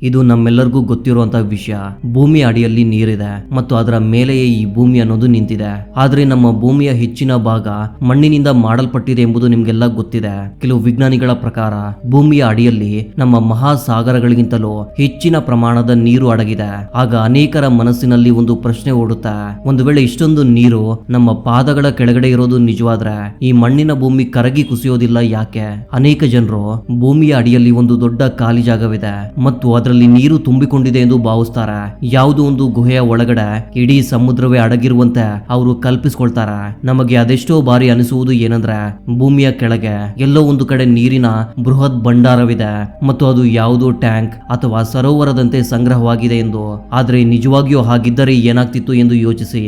ಇದು ನಮ್ಮೆಲ್ಲರಿಗೂ ಗೊತ್ತಿರುವಂತಹ ವಿಷಯ. ಭೂಮಿಯ ಅಡಿಯಲ್ಲಿ ನೀರಿದೆ ಮತ್ತು ಅದರ ಮೇಲೆಯೇ ಈ ಭೂಮಿ ಅನ್ನೋದು ನಿಂತಿದೆ. ಆದ್ರೆ ನಮ್ಮ ಭೂಮಿಯ ಹೆಚ್ಚಿನ ಭಾಗ ಮಣ್ಣಿನಿಂದ ಮಾಡಲ್ಪಟ್ಟಿದೆ ಎಂಬುದು ನಿಮ್ಗೆಲ್ಲ ಗೊತ್ತಿದೆ. ಕೆಲವು ವಿಜ್ಞಾನಿಗಳ ಪ್ರಕಾರ ಭೂಮಿಯ ಅಡಿಯಲ್ಲಿ ನಮ್ಮ ಮಹಾಸಾಗರಗಳಿಗಿಂತಲೂ ಹೆಚ್ಚಿನ ಪ್ರಮಾಣದ ನೀರು ಅಡಗಿದೆ. ಆಗ ಅನೇಕರ ಮನಸ್ಸಿನಲ್ಲಿ ಒಂದು ಪ್ರಶ್ನೆ ಓಡುತ್ತೆ, ಒಂದು ವೇಳೆ ಇಷ್ಟೊಂದು ನೀರು ನಮ್ಮ ಪಾದಗಳ ಕೆಳಗಡೆ ಇರೋದು ನಿಜವಾದ್ರೆ ಈ ಮಣ್ಣಿನ ಭೂಮಿ ಕರಗಿ ಕುಸಿಯೋದಿಲ್ಲ ಯಾಕೆ? ಅನೇಕ ಜನರು ಭೂಮಿಯ ಅಡಿಯಲ್ಲಿ ಒಂದು ದೊಡ್ಡ ಖಾಲಿ ಜಾಗವಿದೆ ಮತ್ತು ಅದರಲ್ಲಿ ನೀರು ತುಂಬಿಕೊಂಡಿದೆ ಎಂದು ಭಾವಿಸ್ತಾರೆ. ಯಾವುದೋ ಒಂದು ಗುಹೆಯ ಒಳಗಡೆ ಇಡೀ ಸಮುದ್ರವೇ ಅಡಗಿರುವಂತೆ ಅವರು ಕಲ್ಪಿಸ್ಕೊಳ್ತಾರೆ. ನಮಗೆ ಅದೆಷ್ಟೋ ಬಾರಿ ಅನಿಸುವುದು ಏನಂದ್ರೆ ಭೂಮಿಯ ಕೆಳಗೆ ಎಲ್ಲೋ ಒಂದು ಕಡೆ ನೀರಿನ ಬೃಹತ್ ಭಂಡಾರವಿದೆ ಮತ್ತು ಅದು ಯಾವುದೋ ಟ್ಯಾಂಕ್ ಅಥವಾ ಸರೋವರದಂತೆ ಸಂಗ್ರಹವಾಗಿದೆ ಎಂದು. ಆದ್ರೆ ನಿಜವಾಗಿಯೂ ಹಾಗಿದ್ದರೆ ಏನಾಗ್ತಿತ್ತು ಎಂದು ಯೋಚಿಸಿ.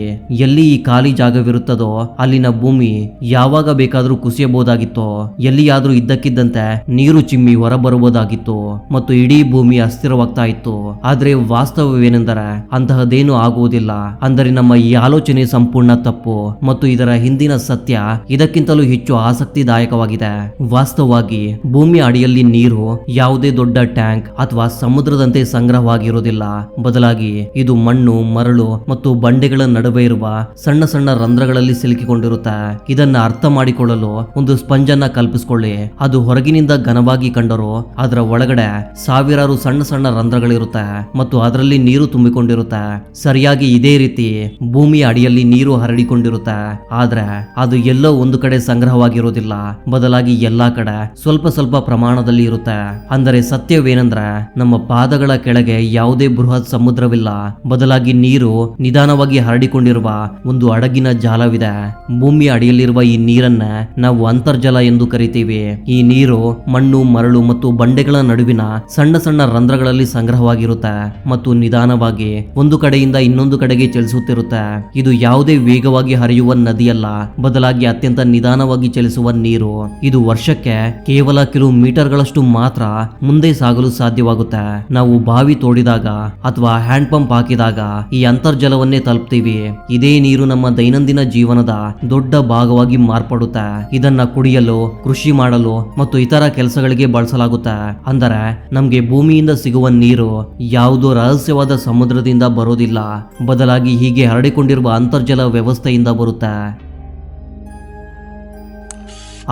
ಎಲ್ಲಿ ಈ ಖಾಲಿ ಜಾಗವಿರುತ್ತದೋ ಅಲ್ಲಿನ ಭೂಮಿ ಯಾವಾಗ ಬೇಕಾದ್ರೂ ಕುಸಿಯಬಹುದಾಗಿತ್ತು. ಎಲ್ಲಿಯಾದ್ರೂ ಇದ್ದಕ್ಕಿದ್ದಂತೆ ನೀರು ಚಿಮ್ಮಿ ಹೊರಬರಬಹುದಾಗಿತ್ತು ಮತ್ತು ಇಡೀ ಭೂಮಿ ಅಸ್ಥಿರವಾಗ್ತಾ ಇತ್ತು. ಆದ್ರೆ ವಾಸ್ತವವೇನೆಂದರೆ ಅಂತಹದ್ದೇನು ಆಗುವುದಿಲ್ಲ. ಅಂದರೆ ನಮ್ಮ ಈ ಆಲೋಚನೆ ಸಂಪೂರ್ಣ ತಪ್ಪು ಮತ್ತು ಇದರ ಹಿಂದಿನ ಸತ್ಯ ಇದಕ್ಕಿಂತಲೂ ಹೆಚ್ಚು ಆಸಕ್ತಿದಾಯಕವಾಗಿದೆ. ವಾಸ್ತವವಾಗಿ ಭೂಮಿಯ ಅಡಿಯಲ್ಲಿ ನೀರು ಯಾವುದೇ ದೊಡ್ಡ ಟ್ಯಾಂಕ್ ಅಥವಾ ಸಮುದ್ರದಂತೆ ಸಂಗ್ರಹವಾಗಿರುವುದಿಲ್ಲ. ಬದಲಾಗಿ ಇದು ಮಣ್ಣು, ಮರಳು ಮತ್ತು ಬಂಡೆಗಳ ನಡುವೆ ಇರುವ ಸಣ್ಣ ಸಣ್ಣ ರಂಧ್ರಗಳಲ್ಲಿ ಸಿಲುಕಿಕೊಂಡಿರುತ್ತೆ. ಇದನ್ನ ಅರ್ಥ ಮಾಡಿಕೊಳ್ಳಲು ಒಂದು ಸ್ಪಂಜ್ ಅನ್ನ ಕಲ್ಪಿಸಿಕೊಳ್ಳಿ. ಅದು ಹೊರಗಿನಿಂದ ಘನವಾಗಿ ಕಂಡರೂ ಅದರ ಒಳಗಡೆ ಸಾವಿರಾರು ಸಣ್ಣ ಸಣ್ಣ ರಂಧ್ರಗಳಿರುತ್ತೆ ಮತ್ತು ಅದರಲ್ಲಿ ನೀರು ತುಂಬಿಕೊಂಡಿರುತ್ತೆ. ಸರಿಯಾಗಿ ಇದೇ ರೀತಿ ಭೂಮಿಯ ಅಡಿಯಲ್ಲಿ ನೀರು ಹರಡಿಕೊಂಡಿರುತ್ತೆ. ಆದ್ರೆ ಅದು ಎಲ್ಲೋ ಒಂದು ಕಡೆ ಸಂಗ್ರಹವಾಗಿರೋದಿಲ್ಲ, ಬದಲಾಗಿ ಎಲ್ಲಾ ಕಡೆ ಸ್ವಲ್ಪ ಸ್ವಲ್ಪ ಪ್ರಮಾಣದಲ್ಲಿ ಇರುತ್ತೆ. ಅಂದರೆ ಸತ್ಯವೇನೆಂದ್ರೆ ನಮ್ಮ ಪಾದಗಳ ಕೆಳಗೆ ಯಾವುದೇ ಬೃಹತ್ ಸಮುದ್ರವಿಲ್ಲ, ಬದಲಾಗಿ ನೀರು ನಿಧಾನವಾಗಿ ಹರಡಿಕೊಂಡಿರುವ ಒಂದು ಹಡಗಿನ ಜಾಲವಿದೆ. ಭೂಮಿಯ ಅಡಿಯಲ್ಲಿರುವ ಈ ನೀರನ್ನ ನಾವು ಅಂತರ್ಜಲ ಎಂದು ಕರಿತೀವಿ. ಈ ನೀರು ಮಣ್ಣು, ಮರಳು ಮತ್ತು ಬಂಡೆಗಳ ನಡುವಿನ ಸಣ್ಣ ಸಣ್ಣ ರಂಧ್ರಗಳಲ್ಲಿ ಸಂಗ್ರಹವಾಗಿರುತ್ತೆ ಮತ್ತು ನಿಧಾನವಾಗಿ ಒಂದು ಕಡೆಯಿಂದ ಇನ್ನೊಂದು ಕಡೆಗೆ ಚಲಿಸುತ್ತಿರುತ್ತೆ. ಇದು ಯಾವುದೇ ವೇಗವಾಗಿ ಹರಿಯುವ ನದಿಯಲ್ಲ, ಬದಲಾಗಿ ಅತ್ಯಂತ ನಿಧಾನವಾಗಿ ಚಲಿಸುವ ನೀರು. ಇದು ವರ್ಷಕ್ಕೆ ಕೇವಲ ಕೆಲವು ಮೀಟರ್ಗಳಷ್ಟು ಮಾತ್ರ ಮುಂದೆ ಸಾಗಲು ಸಾಧ್ಯವಾಗುತ್ತೆ. ನಾವು ಬಾವಿ ತೋಡಿದಾಗ ಅಥವಾ ಹ್ಯಾಂಡ್ ಪಂಪ್ ಹಾಕಿದಾಗ ಈ ಅಂತರ್ಜಲವನ್ನೇ ತಲುಪ್ತೀವಿ. ಇದೇ ನೀರು ನಮ್ಮ ದೈನಂದಿನ ಜೀವನದ ದೊಡ್ಡ ಭಾಗವಾಗಿ ಮಾರ್ಪಡುತ್ತೆ. ಇದನ್ನ ಕುಡಿಯಲು, ಕೃಷಿ ಮಾಡಲು ಮತ್ತು ಇತರ ಕೆಲಸಗಳಿಗೆ ಬಳಸಲಾಗುತ್ತೆ. ಅಂದರೆ ನಮ್ಗೆ ಭೂಮಿಯಿಂದ ಸಿಗುವ ನೀರು ಯಾವುದೋ ರಹಸ್ಯವಾದ ಸಮುದ್ರದಿಂದ ಬರೋದಿಲ್ಲ, ಬದಲಾಗಿ ಹೀಗೆ ಹರಡಿಕೊಂಡಿರುವ ಅಂತರ್ಜಲ ವ್ಯವಸ್ಥೆಯಿಂದ ಬರುತ್ತೆ.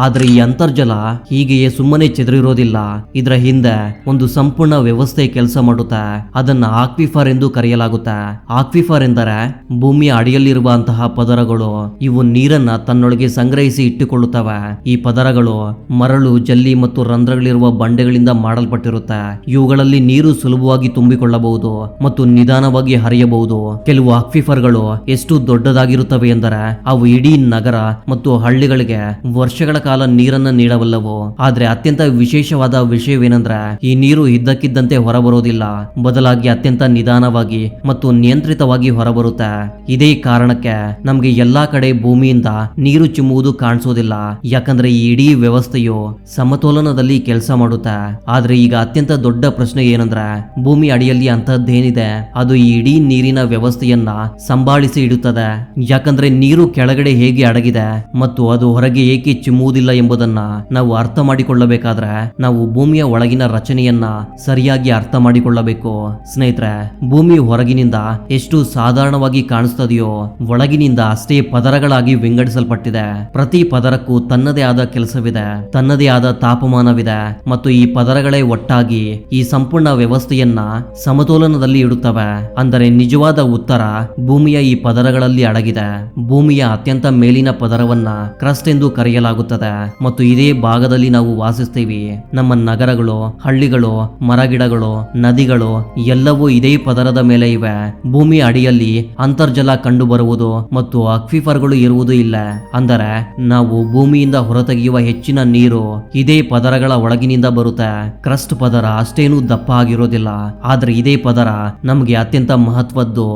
ಆದ್ರೆ ಈ ಅಂತರ್ಜಲ ಹೀಗೆಯೇ ಸುಮ್ಮನೆ ಚೆದರಿರೋದಿಲ್ಲ. ಇದರ ಹಿಂದೆ ಒಂದು ಸಂಪೂರ್ಣ ವ್ಯವಸ್ಥೆ ಕೆಲಸ ಮಾಡುತ್ತೆ. ಅದನ್ನ ಆಕ್ವಿಫರ್ ಎಂದು ಕರೆಯಲಾಗುತ್ತೆ. ಆಕ್ವಿಫರ್ ಎಂದರೆ ಭೂಮಿಯ ಅಡಿಯಲ್ಲಿರುವಂತಹ ಪದರಗಳು. ಇವು ನೀರನ್ನ ತನ್ನೊಳಗೆ ಸಂಗ್ರಹಿಸಿ ಇಟ್ಟುಕೊಳ್ಳುತ್ತವೆ. ಈ ಪದರಗಳು ಮರಳು, ಜಲ್ಲಿ ಮತ್ತು ರಂಧ್ರಗಳಿರುವ ಬಂಡೆಗಳಿಂದ ಮಾಡಲ್ಪಟ್ಟಿರುತ್ತೆ. ಇವುಗಳಲ್ಲಿ ನೀರು ಸುಲಭವಾಗಿ ತುಂಬಿಕೊಳ್ಳಬಹುದು ಮತ್ತು ನಿಧಾನವಾಗಿ ಹರಿಯಬಹುದು. ಕೆಲವು ಆಕ್ವಿಫರ್ಗಳು ಎಷ್ಟು ದೊಡ್ಡದಾಗಿರುತ್ತವೆ ಎಂದರೆ ಅವು ಇಡೀ ನಗರ ಮತ್ತು ಹಳ್ಳಿಗಳಿಗೆ ವರ್ಷಗಳ ಕಾಲ ನೀರನ್ನ ನೀಡಬಲ್ಲವು. ಆದ್ರೆ ಅತ್ಯಂತ ವಿಶೇಷವಾದ ವಿಷಯವೇನೆಂದ್ರೆ ಈ ನೀರು ಇದ್ದಕ್ಕಿದ್ದಂತೆ ಹೊರಬರೋದಿಲ್ಲ, ಬದಲಾಗಿ ಅತ್ಯಂತ ನಿಧಾನವಾಗಿ ಮತ್ತು ನಿಯಂತ್ರಿತವಾಗಿ ಹೊರಬರುತ್ತೆ. ಇದೇ ಕಾರಣಕ್ಕೆ ನಮ್ಗೆ ಎಲ್ಲಾ ಕಡೆ ಭೂಮಿಯಿಂದ ನೀರು ಚಿಮ್ಮುವುದು ಕಾಣಿಸೋದಿಲ್ಲ, ಯಾಕಂದ್ರೆ ಈ ಇಡೀ ವ್ಯವಸ್ಥೆಯು ಸಮತೋಲನದಲ್ಲಿ ಕೆಲಸ ಮಾಡುತ್ತೆ. ಆದ್ರೆ ಈಗ ಅತ್ಯಂತ ದೊಡ್ಡ ಪ್ರಶ್ನೆ ಏನಂದ್ರೆ ಭೂಮಿ ಅಡಿಯಲ್ಲಿ ಅಂತಹದ್ದೇನಿದೆ ಅದು ಈ ಇಡೀ ನೀರಿನ ವ್ಯವಸ್ಥೆಯನ್ನ ಸಂಭಾಳಿಸಿ ಇಡುತ್ತದೆ. ಯಾಕಂದ್ರೆ ನೀರು ಕೆಳಗಡೆ ಹೇಗೆ ಅಡಗಿದೆ ಮತ್ತು ಅದು ಹೊರಗೆ ಏಕೆ ಚಿಮ್ಮುವುದಿಲ್ಲ ಎಂಬುದನ್ನ ನಾವು ಅರ್ಥ ಮಾಡಿಕೊಳ್ಳಬೇಕಾದ್ರೆ ನಾವು ಭೂಮಿಯ ಒಳಗಿನ ರಚನೆಯನ್ನ ಸರಿಯಾಗಿ ಅರ್ಥ ಮಾಡಿಕೊಳ್ಳಬೇಕು. ಸ್ನೇಹಿತರೆ, ಭೂಮಿ ಹೊರಗಿನಿಂದ ಎಷ್ಟು ಸಾಧಾರಣವಾಗಿ ಕಾಣಿಸ್ತದೆಯೋ ಒಳಗಿನಿಂದ ಅಷ್ಟೇ ಪದರಗಳಾಗಿ ವಿಂಗಡಿಸಲ್ಪಟ್ಟಿದೆ. ಪ್ರತಿ ಪದರಕ್ಕೂ ತನ್ನದೇ ಆದ ಕೆಲಸವಿದೆ, ತನ್ನದೇ ಆದ ತಾಪಮಾನವಿದೆ ಮತ್ತು ಈ ಪದರಗಳೇ ಒಟ್ಟಾಗಿ ಈ ಸಂಪೂರ್ಣ ವ್ಯವಸ್ಥೆಯನ್ನ ಸಮತೋಲನದಲ್ಲಿ ಇಡುತ್ತವೆ. ಅಂದರೆ ನಿಜವಾದ ಉತ್ತರ ಭೂಮಿಯ ಈ ಪದರಗಳಲ್ಲಿ ಅಡಗಿದೆ. ಭೂಮಿಯ ಅತ್ಯಂತ ಮೇಲಿನ ಪದರವನ್ನ ಕ್ರಸ್ಟ್ ಎಂದು ಕರೆಯಲಾಗುತ್ತದೆ ಮತ್ತು ಇದೇ ಭಾಗದಲ್ಲಿ ನಾವು ವಾಸಿಸ್ತೀವಿ. ನಮ್ಮ ನಗರಗಳು, ಹಳ್ಳಿಗಳು, ಮರಗಿಡಗಳು, ನದಿಗಳು ಎಲ್ಲವೂ ಇದೇ ಪದರದ ಮೇಲೆ ಇವೆ. ಭೂಮಿಯ ಅಡಿಯಲ್ಲಿ ಅಂತರ್ಜಲ ಕಂಡು ಬರುವುದು ಮತ್ತು ಅಕ್ವಿಫರ್ಗಳು ಇರುವುದು ಇಲ್ಲ. ಅಂದರೆ ನಾವು ಭೂಮಿಯಿಂದ ಹೊರತೆಗೆಯುವ ಹೆಚ್ಚಿನ ನೀರು ಇದೇ ಪದರಗಳ ಒಳಗಿನಿಂದ ಬರುತ್ತೆ. ಕ್ರಸ್ಟ್ ಪದರ ಅಷ್ಟೇನು ದಪ್ಪ ಆಗಿರೋದಿಲ್ಲ, ಆದ್ರೆ ಇದೇ ಪದರ ನಮ್ಗೆ ಅತ್ಯಂತ ಮಹತ್ವದ್ದು.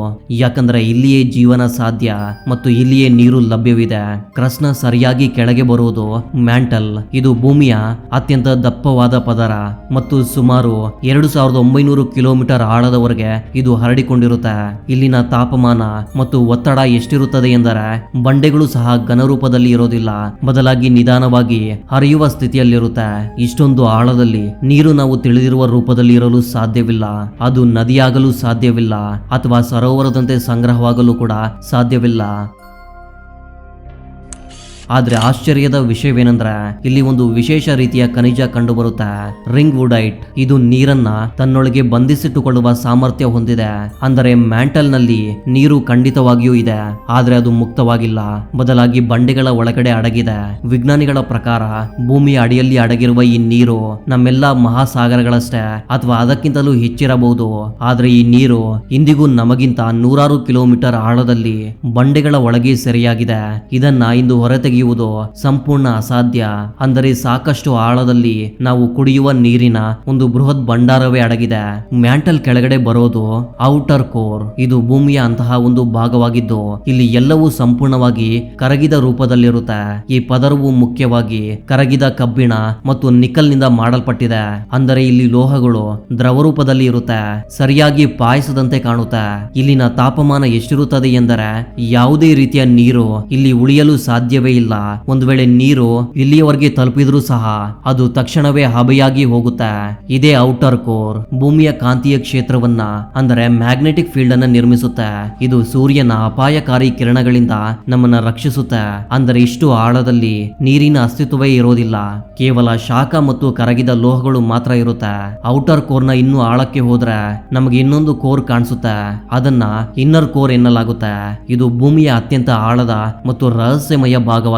ಯಾಕಂದ್ರೆ ಇಲ್ಲಿಯೇ ಜೀವನ ಸಾಧ್ಯ ಮತ್ತು ಇಲ್ಲಿಯೇ ನೀರು ಲಭ್ಯವಿದೆ. ಕ್ರಸ್ಟ್ ನ ಸರಿಯಾಗಿ ಕೆಳಗೆ ಬರುವುದು ಮ್ಯಾಂಟಲ್. ಇದು ಭೂಮಿಯ ಅತ್ಯಂತ ದಪ್ಪವಾದ ಪದರ ಮತ್ತು ಸುಮಾರು 2900 ಕಿಲೋಮೀಟರ್ ಆಳದವರೆಗೆ ಇದು ಹರಡಿಕೊಂಡಿರುತ್ತೆ. ಇಲ್ಲಿನ ತಾಪಮಾನ ಮತ್ತು ಒತ್ತಡ ಎಷ್ಟಿರುತ್ತದೆ ಎಂದರೆ ಬಂಡೆಗಳು ಸಹ ಘನರೂಪದಲ್ಲಿ ಇರೋದಿಲ್ಲ, ಬದಲಾಗಿ ನಿಧಾನವಾಗಿ ಹರಿಯುವ ಸ್ಥಿತಿಯಲ್ಲಿರುತ್ತೆ. ಇಷ್ಟೊಂದು ಆಳದಲ್ಲಿ ನೀರು ನಾವು ತಿಳಿದಿರುವ ರೂಪದಲ್ಲಿ ಇರಲು ಸಾಧ್ಯವಿಲ್ಲ. ಅದು ನದಿಯಾಗಲು ಸಾಧ್ಯವಿಲ್ಲ ಅಥವಾ ಸರೋವರದಂತೆ ಸಂಗ್ರಹವಾಗಲು ಕೂಡ ಸಾಧ್ಯವಿಲ್ಲ. ಆದ್ರೆ ಆಶ್ಚರ್ಯದ ವಿಷಯವೇನೆಂದ್ರೆ ಇಲ್ಲಿ ಒಂದು ವಿಶೇಷ ರೀತಿಯ ಖನಿಜ ಕಂಡುಬರುತ್ತೆ, ರಿಂಗ್ ವುಡೈಟ್. ಇದು ನೀರನ್ನ ತನ್ನೊಳಗೆ ಬಂಧಿಸಿಟ್ಟುಕೊಳ್ಳುವ ಸಾಮರ್ಥ್ಯ ಹೊಂದಿದೆ. ಅಂದರೆ ಮ್ಯಾಂಟಲ್ ನಲ್ಲಿ ನೀರು ಖಂಡಿತವಾಗಿಯೂ ಇದೆ, ಆದ್ರೆ ಅದು ಮುಕ್ತವಾಗಿಲ್ಲ, ಬದಲಾಗಿ ಬಂಡೆಗಳ ಒಳಗಡೆ ಅಡಗಿದೆ. ವಿಜ್ಞಾನಿಗಳ ಪ್ರಕಾರ ಭೂಮಿಯ ಅಡಿಯಲ್ಲಿ ಅಡಗಿರುವ ಈ ನೀರು ನಮ್ಮೆಲ್ಲ ಮಹಾಸಾಗರಗಳಷ್ಟೇ ಅಥವಾ ಅದಕ್ಕಿಂತಲೂ ಹೆಚ್ಚಿರಬಹುದು. ಆದ್ರೆ ಈ ನೀರು ಇಂದಿಗೂ ನಮಗಿಂತ 100 ಕಿಲೋಮೀಟರ್ ಆಳದಲ್ಲಿ ಬಂಡೆಗಳ ಒಳಗೆ ಸೆರೆಯಾಗಿದೆ. ಇದನ್ನ ಇಂದು ಹೊರತೆಗೆಯುವುದು ಸಂಪೂರ್ಣ ಅಸಾಧ್ಯ. ಅಂದರೆ ಸಾಕಷ್ಟು ಆಳದಲ್ಲಿ ನಾವು ಕುಡಿಯುವ ನೀರಿನ ಒಂದು ಬೃಹತ್ ಭಂಡಾರವೇ ಅಡಗಿದೆ. ಮ್ಯಾಂಟಲ್ ಕೆಳಗಡೆ ಬರೋದು ಔಟರ್ ಕೋರ್. ಇದು ಭೂಮಿಯ ಅಂತಹ ಒಂದು ಭಾಗವಾಗಿದ್ದು ಇಲ್ಲಿ ಎಲ್ಲವೂ ಸಂಪೂರ್ಣವಾಗಿ ಕರಗಿದ ರೂಪದಲ್ಲಿರುತ್ತೆ. ಈ ಪದರವು ಮುಖ್ಯವಾಗಿ ಕರಗಿದ ಕಬ್ಬಿಣ ಮತ್ತು ನಿಕಲ್ ನಿಂದ ಮಾಡಲ್ಪಟ್ಟಿದೆ. ಅಂದರೆ ಇಲ್ಲಿ ಲೋಹಗಳು ದ್ರವ ರೂಪದಲ್ಲಿ ಇರುತ್ತೆ, ಸರಿಯಾಗಿ ಪಾಯಸದಂತೆ ಕಾಣುತ್ತೆ. ಇಲ್ಲಿನ ತಾಪಮಾನ ಎಷ್ಟಿರುತ್ತದೆ ಎಂದರೆ ಯಾವುದೇ ರೀತಿಯ ನೀರು ಇಲ್ಲಿ ಉಳಿಯಲು ಸಾಧ್ಯವೇ ಇಲ್ಲ. ಒಂದು ವೇಳೆ ನೀರು ಇಲ್ಲಿಯವರೆಗೆ ತಲುಪಿದ್ರೂ ಸಹ ಅದು ತಕ್ಷಣವೇ ಹಬೆಯಾಗಿ ಹೋಗುತ್ತೆ. ಇದೇ ಔಟರ್ ಕೋರ್ ಭೂಮಿಯ ಕಾಂತೀಯ ಕ್ಷೇತ್ರವನ್ನ ಅಂದರೆ ಮ್ಯಾಗ್ನೆಟಿಕ್ ಫೀಲ್ಡ್ ಅನ್ನ ನಿರ್ಮಿಸುತ್ತೆ. ಇದು ಸೂರ್ಯನ ಅಪಾಯಕಾರಿ ಕಿರಣಗಳಿಂದ ನಮ್ಮನ್ನ ರಕ್ಷಿಸುತ್ತೆ. ಅಂದರೆ ಇಷ್ಟು ಆಳದಲ್ಲಿ ನೀರಿನ ಅಸ್ತಿತ್ವವೇ ಇರೋದಿಲ್ಲ, ಕೇವಲ ಶಾಖ ಮತ್ತು ಕರಗಿದ ಲೋಹಗಳು ಮಾತ್ರ ಇರುತ್ತೆ. ಔಟರ್ ಕೋರ್ನ ಇನ್ನೂ ಆಳಕ್ಕೆ ಹೋದ್ರೆ ನಮಗೆ ಇನ್ನೊಂದು ಕೋರ್ ಕಾಣಿಸುತ್ತೆ, ಅದನ್ನ ಇನ್ನರ್ ಕೋರ್ ಎನ್ನಲಾಗುತ್ತೆ. ಇದು ಭೂಮಿಯ ಅತ್ಯಂತ ಆಳದ ಮತ್ತು ರಹಸ್ಯಮಯ ಭಾಗವಾಗಿದೆ.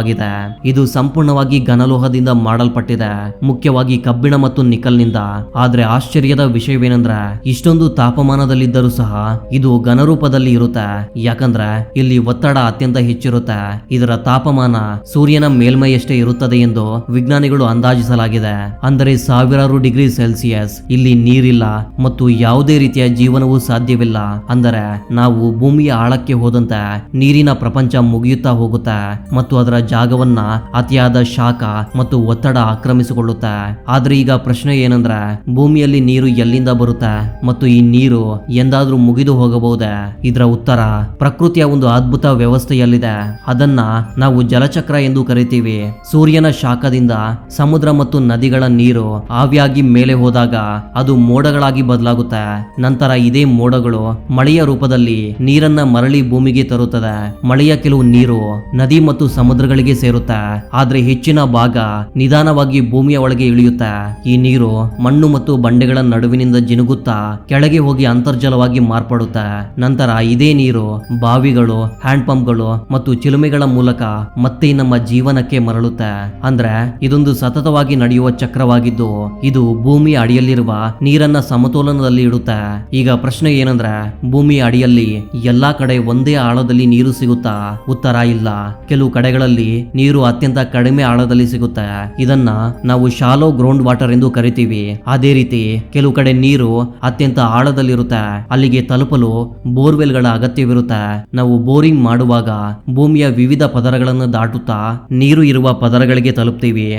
ಇದು ಸಂಪೂರ್ಣವಾಗಿ ಘನಲೋಹದಿಂದ ಮಾಡಲ್ಪಟ್ಟಿದೆ, ಮುಖ್ಯವಾಗಿ ಕಬ್ಬಿಣ ಮತ್ತು ನಿಕಲ್ ನಿಂದ. ಆದ್ರೆ ಆಶ್ಚರ್ಯದ ವಿಷಯವೇನೆಂದ್ರೆ ಇಷ್ಟೊಂದು ತಾಪಮಾನದಲ್ಲಿದ್ದರೂ ಸಹ ಇದು ಘನರೂಪದಲ್ಲಿ ಇರುತ್ತೆ, ಯಾಕಂದ್ರೆ ಇಲ್ಲಿ ಒತ್ತಡ ಅತ್ಯಂತ ಹೆಚ್ಚಿರುತ್ತೆ. ಇದರ ತಾಪಮಾನ ಸೂರ್ಯನ ಮೇಲ್ಮೈಯಷ್ಟೇ ಇರುತ್ತದೆ ಎಂದು ವಿಜ್ಞಾನಿಗಳು ಅಂದಾಜಿಸಲಾಗಿದೆ. ಅಂದರೆ 1000 ಡಿಗ್ರಿ ಸೆಲ್ಸಿಯಸ್. ಇಲ್ಲಿ ನೀರಿಲ್ಲ ಮತ್ತು ಯಾವುದೇ ರೀತಿಯ ಜೀವನವೂ ಸಾಧ್ಯವಿಲ್ಲ. ಅಂದರೆ ನಾವು ಭೂಮಿಯ ಆಳಕ್ಕೆ ಹೋದಂತೆ ನೀರಿನ ಪ್ರಪಂಚ ಮುಗಿಯುತ್ತಾ ಹೋಗುತ್ತೆ ಮತ್ತು ಅದರ ಜಾಗವನ್ನ ಅತಿಯಾದ ಶಾಖ ಮತ್ತು ಒತ್ತಡ ಆಕ್ರಮಿಸಿಕೊಳ್ಳುತ್ತೆ. ಆದ್ರೆ ಈಗ ಪ್ರಶ್ನೆ ಏನಂದ್ರೆ ಭೂಮಿಯಲ್ಲಿ ನೀರು ಎಲ್ಲಿಂದ ಬರುತ್ತೆ ಮತ್ತು ಈ ನೀರು ಎಂದಾದ್ರೂ ಮುಗಿದು ಹೋಗಬಹುದೇ? ಇದರ ಉತ್ತರ ಪ್ರಕೃತಿಯ ಒಂದು ಅದ್ಭುತ ವ್ಯವಸ್ಥೆಯಲ್ಲಿದೆ. ಅದನ್ನ ನಾವು ಜಲಚಕ್ರ ಎಂದು ಕರಿತೀವಿ. ಸೂರ್ಯನ ಶಾಖದಿಂದ ಸಮುದ್ರ ಮತ್ತು ನದಿಗಳ ನೀರು ಆವಿಯಾಗಿ ಮೇಲೆ ಹೋದಾಗ ಅದು ಮೋಡಗಳಾಗಿ ಬದಲಾಗುತ್ತೆ. ನಂತರ ಇದೇ ಮೋಡಗಳು ಮಳೆಯ ರೂಪದಲ್ಲಿ ನೀರನ್ನ ಮರಳಿ ಭೂಮಿಗೆ ತರುತ್ತದೆ. ಮಳೆಯ ಕೆಲವು ನೀರು ನದಿ ಮತ್ತು ಸಮುದ್ರಗಳಿಗೆ ಸೇರುತ್ತೆ, ಆದ್ರೆ ಹೆಚ್ಚಿನ ಭಾಗ ನಿಧಾನವಾಗಿ ಭೂಮಿಯ ಒಳಗೆ ಇಳಿಯುತ್ತೆ. ಈ ನೀರು ಮಣ್ಣು ಮತ್ತು ಬಂಡೆಗಳ ನಡುವಿನಿಂದ ಜಿನುಗುತ್ತಾ ಕೆಳಗೆ ಹೋಗಿ ಅಂತರ್ಜಲವಾಗಿ ಮಾರ್ಪಡುತ್ತೆ. ನಂತರ ಇದೇ ನೀರು ಬಾವಿಗಳು, ಹ್ಯಾಂಡ್ ಪಂಪ್ಗಳು ಮತ್ತು ಚಿಲುಮೆಗಳ ಮೂಲಕ ಮತ್ತೆ ನಮ್ಮ ಜೀವನಕ್ಕೆ ಮರಳುತ್ತೆ. ಅಂದ್ರೆ ಇದೊಂದು ಸತತವಾಗಿ ನಡೆಯುವ ಚಕ್ರವಾಗಿದ್ದು ಇದು ಭೂಮಿಯ ಅಡಿಯಲ್ಲಿರುವ ನೀರನ್ನ ಸಮತೋಲನದಲ್ಲಿ ಇಡುತ್ತೆ. ಈಗ ಪ್ರಶ್ನೆ ಏನಂದ್ರೆ ಭೂಮಿಯ ಅಡಿಯಲ್ಲಿ ಎಲ್ಲಾ ಕಡೆ ಒಂದೇ ಆಳದಲ್ಲಿ ನೀರು ಸಿಗುತ್ತಾ? ಉತ್ತರ ಇಲ್ಲ. ಕೆಲವು ಕಡೆಗಳಲ್ಲಿ ನೀರು ಅತ್ಯಂತ ಕಡಿಮೆ ಆಳದಲ್ಲಿ ಸಿಗುತ್ತೆ, ಇದನ್ನ ನಾವು ಶಾಲೋ ಗ್ರೌಂಡ್ ವಾಟರ್ ಎಂದು ಕರಿತೀವಿ. ಅದೇ ರೀತಿ ಕೆಲವು ಕಡೆ ನೀರು ಅತ್ಯಂತ ಆಳದಲ್ಲಿರುತ್ತೆ, ಅಲ್ಲಿಗೆ ತಲುಪಲು ಬೋರ್ವೆಲ್ಗಳ ಅಗತ್ಯವಿರುತ್ತೆ. ನಾವು ಬೋರಿಂಗ್ ಮಾಡುವಾಗ ಭೂಮಿಯ ವಿವಿಧ ಪದರಗಳನ್ನು ದಾಟುತ್ತಾ ನೀರು ಇರುವ ಪದರಗಳಿಗೆ ತಲುಪ್ತೀವಿ.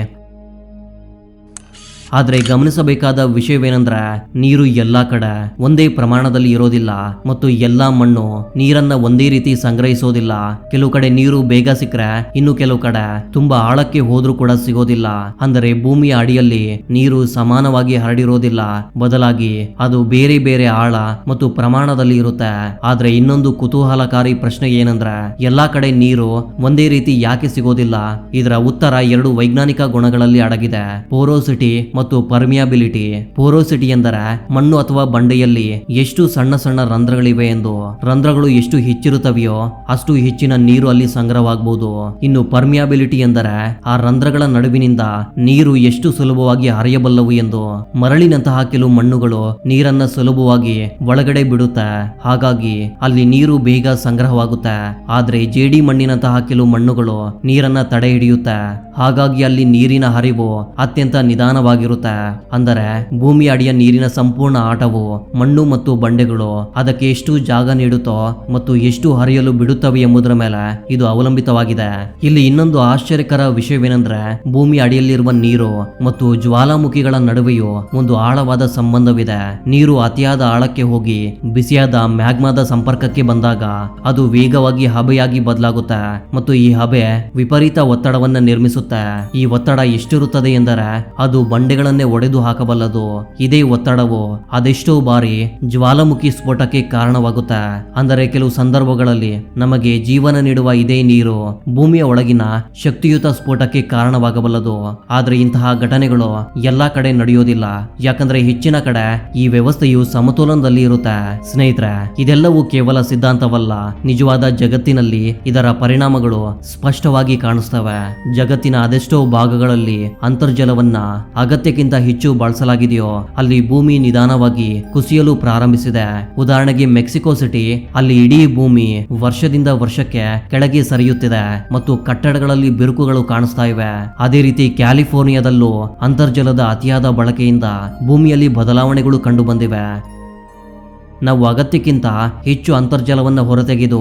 ಆದ್ರೆ ಗಮನಿಸಬೇಕಾದ ವಿಷಯವೇನೆಂದ್ರೆ ನೀರು ಎಲ್ಲಾ ಕಡೆ ಒಂದೇ ಪ್ರಮಾಣದಲ್ಲಿ ಇರೋದಿಲ್ಲ ಮತ್ತು ಎಲ್ಲಾ ಮಣ್ಣು ನೀರನ್ನ ಒಂದೇ ರೀತಿ ಸಂಗ್ರಹಿಸೋದಿಲ್ಲ. ಕೆಲವು ಕಡೆ ನೀರು ಬೇಗ ಸಿಕ್ಕರೆ ಇನ್ನು ಕೆಲವು ಕಡೆ ತುಂಬಾ ಆಳಕ್ಕೆ ಹೋದ್ರೂ ಕೂಡ ಸಿಗೋದಿಲ್ಲ. ಅಂದರೆ ಭೂಮಿಯ ಅಡಿಯಲ್ಲಿ ನೀರು ಸಮಾನವಾಗಿ ಹರಡಿರೋದಿಲ್ಲ, ಬದಲಾಗಿ ಅದು ಬೇರೆ ಬೇರೆ ಆಳ ಮತ್ತು ಪ್ರಮಾಣದಲ್ಲಿ ಇರುತ್ತೆ. ಆದ್ರೆ ಇನ್ನೊಂದು ಕುತೂಹಲಕಾರಿ ಪ್ರಶ್ನೆ ಏನಂದ್ರೆ ಎಲ್ಲಾ ಕಡೆ ನೀರು ಒಂದೇ ರೀತಿ ಯಾಕೆ ಸಿಗೋದಿಲ್ಲ? ಇದರ ಉತ್ತರ 2 ವೈಜ್ಞಾನಿಕ ಗುಣಗಳಲ್ಲಿ ಅಡಗಿದೆ, ಪೋರೋಸಿಟಿ ಮತ್ತು ಪರ್ಮಿಯಾಬಿಲಿಟಿ. ಪೋರೋಸಿಟಿ ಎಂದರೆ ಮಣ್ಣು ಅಥವಾ ಬಂಡೆಯಲ್ಲಿ ಎಷ್ಟು ಸಣ್ಣ ಸಣ್ಣ ರಂಧ್ರಗಳಿವೆ ಎಂದು. ರಂಧ್ರಗಳು ಎಷ್ಟು ಹೆಚ್ಚಿರುತ್ತವೆಯೋ ಅಷ್ಟು ಹೆಚ್ಚಿನ ನೀರು ಅಲ್ಲಿ ಸಂಗ್ರಹವಾಗಬಹುದು. ಇನ್ನು ಪರ್ಮಿಯಾಬಿಲಿಟಿ ಎಂದರೆ ಆ ರಂಧ್ರಗಳ ನಡುವಿನಿಂದ ನೀರು ಎಷ್ಟು ಸುಲಭವಾಗಿ ಹರಿಯಬಲ್ಲವು ಎಂದು. ಮರಳಿನಂತಹ ಕೆಲವು ಮಣ್ಣುಗಳು ನೀರನ್ನ ಸುಲಭವಾಗಿ ಒಳಗಡೆ ಬಿಡುತ್ತೆ, ಹಾಗಾಗಿ ಅಲ್ಲಿ ನೀರು ಬೇಗ ಸಂಗ್ರಹವಾಗುತ್ತೆ. ಆದ್ರೆ ಜೇಡಿ ಮಣ್ಣಿನಂತಹ ಕೆಲವು ಮಣ್ಣುಗಳು ನೀರನ್ನ ತಡೆ ಹಿಡಿಯುತ್ತೆ, ಹಾಗಾಗಿ ಅಲ್ಲಿ ನೀರಿನ ಹರಿವು ಅತ್ಯಂತ ನಿಧಾನವಾಗಿರುತ್ತೆ. ಆಗಿರುತ್ತೆ. ಅಂದರೆ ಭೂಮಿಯ ಅಡಿಯ ನೀರಿನ ಸಂಪೂರ್ಣ ಆಟವು ಮಣ್ಣು ಮತ್ತು ಬಂಡೆಗಳು ಅದಕ್ಕೆ ಎಷ್ಟು ಜಾಗ ನೀಡುತ್ತೋ ಮತ್ತು ಎಷ್ಟು ಹರಿಯಲು ಬಿಡುತ್ತವೆ ಎಂಬುದರ ಮೇಲೆ ಇದು ಅವಲಂಬಿತವಾಗಿದೆ. ಇಲ್ಲಿ ಇನ್ನೊಂದು ಆಶ್ಚರ್ಯಕರ ವಿಷಯವೇನೆಂದ್ರೆ ಭೂಮಿಯ ಅಡಿಯಲ್ಲಿರುವ ನೀರು ಮತ್ತು ಜ್ವಾಲಾಮುಖಿಗಳ ನಡುವೆಯೂ ಒಂದು ಆಳವಾದ ಸಂಬಂಧವಿದೆ. ನೀರು ಅತಿಯಾದ ಆಳಕ್ಕೆ ಹೋಗಿ ಬಿಸಿಯಾದ ಮ್ಯಾಗ್ಮಾದ ಸಂಪರ್ಕಕ್ಕೆ ಬಂದಾಗ ಅದು ವೇಗವಾಗಿ ಹಬೆಯಾಗಿ ಬದಲಾಗುತ್ತೆ ಮತ್ತು ಈ ಹಬೆ ವಿಪರೀತ ಒತ್ತಡವನ್ನ ನಿರ್ಮಿಸುತ್ತೆ. ಈ ಒತ್ತಡ ಎಷ್ಟಿರುತ್ತದೆ ಎಂದರೆ ಅದು ಬಂಡೆಗಳನ್ನೇ ಒಡೆದು ಹಾಕಬಲ್ಲದು. ಇದೇ ಒತ್ತಡವು ಅದೆಷ್ಟೋ ಬಾರಿ ಜ್ವಾಲಾಮುಖಿ ಸ್ಫೋಟಕ್ಕೆ ಕಾರಣವಾಗುತ್ತೆ. ಅಂದರೆ ಕೆಲವು ಸಂದರ್ಭಗಳಲ್ಲಿ ನಮಗೆ ಜೀವನ ನೀಡುವ ಇದೇ ನೀರು ಭೂಮಿಯ ಒಳಗಿನ ಶಕ್ತಿಯುತ ಸ್ಫೋಟಕ್ಕೆ ಕಾರಣವಾಗಬಲ್ಲದು. ಆದ್ರೆ ಇಂತಹ ಘಟನೆಗಳು ಎಲ್ಲಾ ಕಡೆ ನಡೆಯೋದಿಲ್ಲ, ಯಾಕಂದ್ರೆ ಹೆಚ್ಚಿನ ಕಡೆ ಈ ವ್ಯವಸ್ಥೆಯು ಸಮತೋಲನದಲ್ಲಿ ಇರುತ್ತೆ. ಸ್ನೇಹಿತರೆ, ಇದೆಲ್ಲವೂ ಕೇವಲ ಸಿದ್ಧಾಂತವಲ್ಲ, ನಿಜವಾದ ಜಗತ್ತಿನಲ್ಲಿ ಇದರ ಪರಿಣಾಮಗಳು ಸ್ಪಷ್ಟವಾಗಿ ಕಾಣಿಸ್ತವೆ. ಜಗತ್ತಿನ ಅದೆಷ್ಟೋ ಭಾಗಗಳಲ್ಲಿ ಅಂತರ್ಜಲವನ್ನ ಅಗತ್ಯಕ್ಕಿಂತ ಹೆಚ್ಚು ಬಳಸಲಾಗಿದೆಯೋ ಅಲ್ಲಿ ಭೂಮಿ ನಿಧಾನವಾಗಿ ಕುಸಿಯಲು ಪ್ರಾರಂಭಿಸಿದೆ. ಉದಾಹರಣೆಗೆ ಮೆಕ್ಸಿಕೋ ಸಿಟಿ, ಅಲ್ಲಿ ಇಡೀ ಭೂಮಿ ವರ್ಷದಿಂದ ವರ್ಷಕ್ಕೆ ಕೆಳಗೆ ಸರಿಯುತ್ತಿದೆ ಮತ್ತು ಕಟ್ಟಡಗಳಲ್ಲಿ ಬಿರುಕುಗಳು ಕಾಣಿಸ್ತಾ ಇವೆ. ಅದೇ ರೀತಿ ಕ್ಯಾಲಿಫೋರ್ನಿಯಾದಲ್ಲೂ ಅಂತರ್ಜಲದ ಅತಿಯಾದ ಬಳಕೆಯಿಂದ ಭೂಮಿಯಲ್ಲಿ ಬದಲಾವಣೆಗಳು ಕಂಡು ಬಂದಿವೆ. ನಾವು ಅಗತ್ಯಕ್ಕಿಂತ ಹೆಚ್ಚು ಅಂತರ್ಜಲವನ್ನ ಹೊರತೆಗೆದು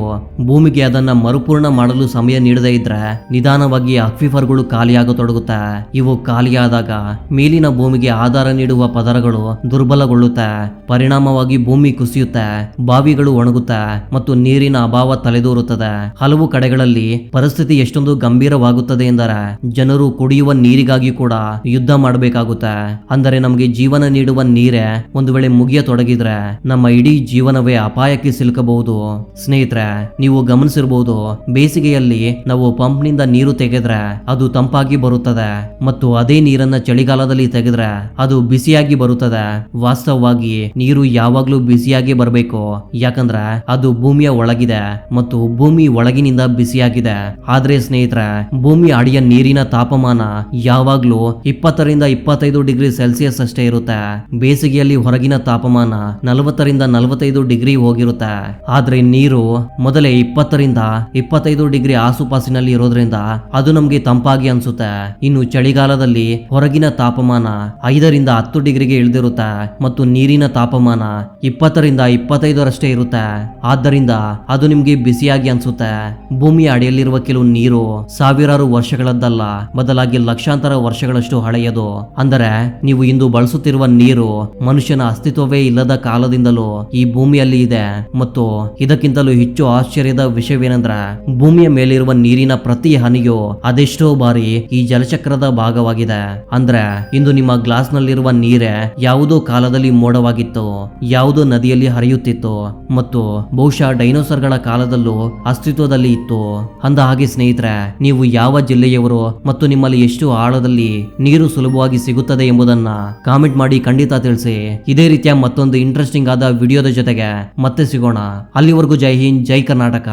ಭೂಮಿಗೆ ಅದನ್ನ ಮರುಪೂರ್ಣ ಮಾಡಲು ಸಮಯ ನೀಡದೇ ಇದ್ರೆ ನಿಧಾನವಾಗಿ ಅಕ್ವಿಫರ್ಗಳು ಖಾಲಿಯಾಗತೊಡಗುತ್ತೆ. ಇವು ಖಾಲಿಯಾದಾಗ ಮೇಲಿನ ಭೂಮಿಗೆ ಆಧಾರ ನೀಡುವ ಪದರಗಳು ದುರ್ಬಲಗೊಳ್ಳುತ್ತೆ. ಪರಿಣಾಮವಾಗಿ ಭೂಮಿ ಕುಸಿಯುತ್ತೆ, ಬಾವಿಗಳು ಒಣಗುತ್ತೆ ಮತ್ತು ನೀರಿನ ಅಭಾವ ತಲೆದೋರುತ್ತದೆ. ಹಲವು ಕಡೆಗಳಲ್ಲಿ ಪರಿಸ್ಥಿತಿ ಎಷ್ಟೊಂದು ಗಂಭೀರವಾಗುತ್ತದೆ ಎಂದರೆ ಜನರು ಕುಡಿಯುವ ನೀರಿಗಾಗಿ ಕೂಡ ಯುದ್ಧ ಮಾಡಬೇಕಾಗುತ್ತೆ. ಅಂದರೆ ನಮಗೆ ಜೀವನ ನೀಡುವ ನೀರೇ ಒಂದು ವೇಳೆ ಮುಗಿಯತೊಡಗಿದ್ರೆ ನಮ್ಮ ಇಡೀ ಜೀವನವೇ ಅಪಾಯಕ್ಕೆ ಸಿಲುಕಬಹುದು. ಸ್ನೇಹಿತರೆ, ನೀವು ಗಮನಿಸಿರಬಹುದು, ಬೇಸಿಗೆಯಲ್ಲಿ ನಾವು ಪಂಪ್ ನಿಂದ ನೀರು ತೆಗೆದ್ರೆ ಅದು ತಂಪಾಗಿ ಬರುತ್ತದೆ ಮತ್ತು ಅದೇ ನೀರನ್ನ ಚಳಿಗಾಲದಲ್ಲಿ ತೆಗೆದ್ರೆ ಅದು ಬಿಸಿಯಾಗಿ ಬರುತ್ತದೆ. ವಾಸ್ತವವಾಗಿ ನೀರು ಯಾವಾಗ್ಲೂ ಬಿಸಿಯಾಗಿ ಬರಬೇಕು, ಯಾಕಂದ್ರೆ ಅದು ಭೂಮಿಯ ಒಳಗಿದೆ ಮತ್ತು ಭೂಮಿ ಒಳಗಿನಿಂದ ಬಿಸಿಯಾಗಿದೆ. ಆದ್ರೆ ಸ್ನೇಹಿತರೆ, ಭೂಮಿಯ ಅಡಿಯ ನೀರಿನ ತಾಪಮಾನ ಯಾವಾಗ್ಲೂ 20 ರಿಂದ 25 ಡಿಗ್ರಿ ಸೆಲ್ಸಿಯಸ್ ಅಷ್ಟೇ ಇರುತ್ತೆ. ಬೇಸಿಗೆಯಲ್ಲಿ ಹೊರಗಿನ ತಾಪಮಾನ 40 ರಿಂದ 45 ಡಿಗ್ರಿ ಹೋಗಿರುತ್ತೆ. ಆದ್ರೆ ನೀರು ಮೊದಲೇ 20 ರಿಂದ 25 ಡಿಗ್ರಿ ಆಸುಪಾಸಿನಲ್ಲಿ ಇರೋದ್ರಿಂದ ಅದು ನಮ್ಗೆ ತಂಪಾಗಿ ಅನ್ಸುತ್ತೆ. ಇನ್ನು ಚಳಿಗಾಲದಲ್ಲಿ ಹೊರಗಿನ ತಾಪಮಾನ 5 ರಿಂದ 10 ಡಿಗ್ರಿಗೆ ಇಳಿದಿರುತ್ತೆ ಮತ್ತು ನೀರಿನ ತಾಪಮಾನ 20 ರಿಂದ 25 ರಷ್ಟೇ ಇರುತ್ತೆ. ಆದ್ದರಿಂದ ಅದು ನಿಮ್ಗೆ ಬಿಸಿಯಾಗಿ ಅನ್ಸುತ್ತೆ. ಭೂಮಿಯ ಅಡಿಯಲ್ಲಿರುವ ಕೆಲವು ನೀರು ಸಾವಿರಾರು ವರ್ಷಗಳದ್ದಲ್ಲ, ಬದಲಾಗಿ ಲಕ್ಷಾಂತರ ವರ್ಷಗಳಷ್ಟು ಹಳೆಯದು. ಅಂದರೆ ನೀವು ಇಂದು ಬಳಸುತ್ತಿರುವ ನೀರು ಮನುಷ್ಯನ ಅಸ್ತಿತ್ವವೇ ಇಲ್ಲದ ಕಾಲದಿಂದಲೂ ಈ ಭೂಮಿಯಲ್ಲಿ ಇದೆ. ಮತ್ತು ಇದಕ್ಕಿಂತಲೂ ಹೆಚ್ಚು ಆಶ್ಚರ್ಯದ ವಿಷಯವೇನೆಂದ್ರೆ ಭೂಮಿಯ ಮೇಲಿರುವ ನೀರಿನ ಪ್ರತಿ ಹನಿಯು ಅದೆಷ್ಟೋ ಬಾರಿ ಈ ಜಲಚಕ್ರದ ಭಾಗವಾಗಿದೆ. ಅಂದ್ರೆ ಇಂದು ನಿಮ್ಮ ಗ್ಲಾಸ್ ನಲ್ಲಿರುವ ನೀರೇ ಯಾವುದೋ ಕಾಲದಲ್ಲಿ ಮೋಡವಾಗಿತ್ತು, ಯಾವುದೋ ನದಿಯಲ್ಲಿ ಹರಿಯುತ್ತಿತ್ತು ಮತ್ತು ಬಹುಶಃ ಡೈನೋಸರ್ಗಳ ಕಾಲದಲ್ಲೂ ಅಸ್ತಿತ್ವದಲ್ಲಿ ಇತ್ತು. ಅಂದ ಹಾಗೆ ಸ್ನೇಹಿತರೆ, ನೀವು ಯಾವ ಜಿಲ್ಲೆಯವರು ಮತ್ತು ನಿಮ್ಮಲ್ಲಿ ಎಷ್ಟು ಆಳದಲ್ಲಿ ನೀರು ಸುಲಭವಾಗಿ ಸಿಗುತ್ತದೆ ಎಂಬುದನ್ನ ಕಾಮೆಂಟ್ ಮಾಡಿ ಖಂಡಿತ ತಿಳಿಸಿ. ಇದೇ ರೀತಿಯ ಮತ್ತೊಂದು ಇಂಟ್ರೆಸ್ಟಿಂಗ್ ಆದ ವಿಡಿಯೋದ ಜೊತೆಗೆ ಮತ್ತೆ ಸಿಗೋಣ. ಅಲ್ಲಿವರೆಗೂ ಜೈ ಹಿಂದ್, ಜೈ ಕರ್ನಾಟಕ.